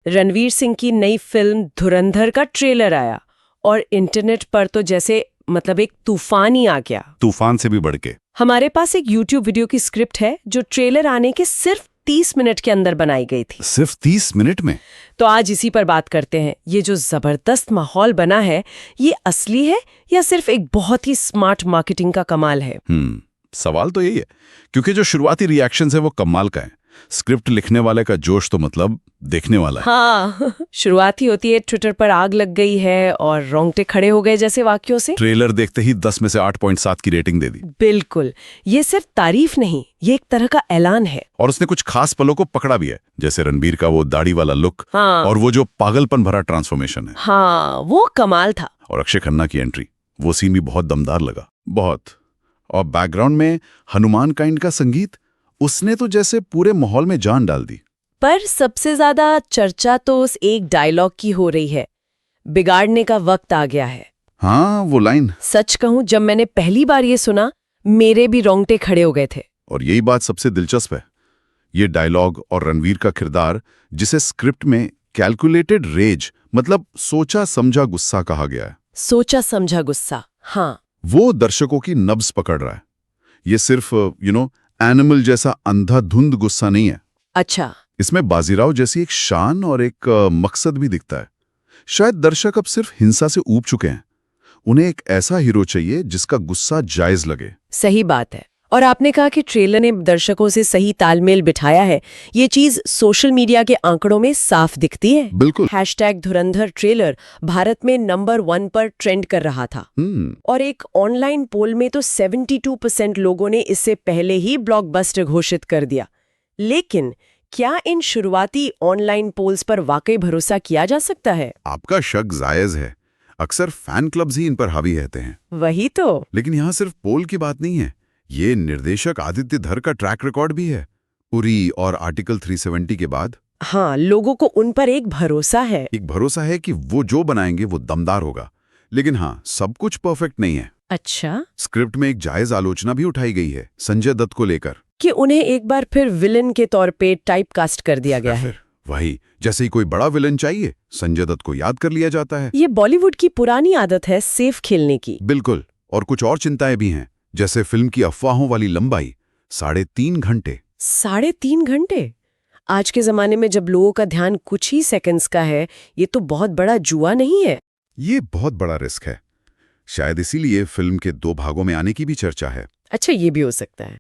रणवीर सिंह की नई फिल्म धुरंधर का ट्रेलर आया और इंटरनेट पर तो जैसे मतलब एक तूफान ही आ गया। तूफान से भी बढ़ के। हमारे पास एक YouTube वीडियो की स्क्रिप्ट है जो ट्रेलर आने के सिर्फ 30 मिनट के अंदर बनाई गई थी। सिर्फ 30 मिनट में? तो आज इसी पर बात करते हैं। ये जो जबरदस्त माहौल बना है, ये असली है या सिर्फ एक बहुत ही स्मार्ट मार्केटिंग का कमाल है? सवाल तो यही है, क्योंकि जो शुरुआती रिएक्शंस है वो कमाल का है। स्क्रिप्ट लिखने वाले का जोश तो मतलब देखने वाला है। हाँ शुरुआत ही होती है ट्विटर पर आग लग गई है और रोंगटे खड़े हो गए जैसे वाक्यों से। ट्रेलर देखते ही 10 में से 8.7 की रेटिंग दे दी। बिल्कुल, ये सिर्फ तारीफ नहीं, ये एक तरह का ऐलान है। और उसने कुछ खास पलों को पकड़ा भी है, जैसे रणबीर का वो दाढ़ी वाला लुक। हाँ। और वो जो पागलपन भरा ट्रांसफॉर्मेशन है। हाँ वो कमाल था। और अक्षय खन्ना की एंट्री, वो सीन भी बहुत दमदार लगा, बहुत। और बैकग्राउंड में हनुमान काइंड का संगीत, उसने तो जैसे पूरे माहौल में जान डाल दी। पर सबसे ज्यादा चर्चा तो उस एक डायलॉग की हो रही है, बिगाड़ने का वक्त आ गया है। हाँ वो लाइन, सच कहूं जब मैंने पहली बार ये सुना, मेरे भी रोंगटे खड़े हो गए थे। और यही बात सबसे दिलचस्प है, ये डायलॉग और रणवीर का किरदार, जिसे स्क्रिप्ट में कैलकुलेटेड रेज मतलब सोचा समझा गुस्सा कहा गया है। सोचा समझा गुस्सा, हाँ। वो दर्शकों की नब्ज पकड़ रहा है। ये सिर्फ एनिमल जैसा अंधाधुंध गुस्सा नहीं है। अच्छा। इसमें बाजीराव जैसी एक शान और एक मकसद भी दिखता है। शायद दर्शक अब सिर्फ हिंसा से ऊब चुके हैं, उन्हें एक ऐसा हीरो चाहिए जिसका गुस्सा जायज लगे। सही बात है। और आपने कहा कि ट्रेलर ने दर्शकों से सही तालमेल बिठाया है, ये चीज सोशल मीडिया के आंकड़ों में साफ दिखती है। बिल्कुल। #धुरंधर ट्रेलर भारत में नंबर 1 पर ट्रेंड कर रहा था। और एक ऑनलाइन पोल में तो 72% लोगों ने इससे पहले ही ब्लॉकबस्टर घोषित कर दिया। लेकिन क्या इन शुरुआती ऑनलाइन पोल्स पर वाकई भरोसा किया जा सकता है? आपका शक जायज है। अक्सर फैन क्लब्स ही इन पर हावी रहते हैं। वही तो। लेकिन यहाँ सिर्फ पोल की बात नहीं है, ये निर्देशक आदित्य धर का ट्रैक रिकॉर्ड भी है। उरी और आर्टिकल 370 के बाद हाँ, लोगों को उन पर एक भरोसा है। एक भरोसा है कि वो जो बनाएंगे वो दमदार होगा। लेकिन हाँ, सब कुछ परफेक्ट नहीं है। अच्छा। स्क्रिप्ट में एक जायज आलोचना भी उठाई गई है संजय दत्त को लेकर, कि उन्हें एक बार फिर विलन के तौर पे टाइप कास्ट कर दिया गया है। वही, जैसे ही कोई बड़ा विलन चाहिए संजय दत्त को याद कर लिया जाता है। ये बॉलीवुड की पुरानी आदत है सेफ खेलने की। बिल्कुल। और कुछ और चिंताएं भी हैं, जैसे फिल्म की अफवाहों वाली लंबाई 3.5 घंटे। 3.5 घंटे? आज के जमाने में जब लोगों का ध्यान कुछ ही सेकंड्स का है, ये तो बहुत बड़ा जुआ नहीं है? ये बहुत बड़ा रिस्क है। शायद इसीलिए फिल्म के 2 भागों में आने की भी चर्चा है। अच्छा, ये भी हो सकता है।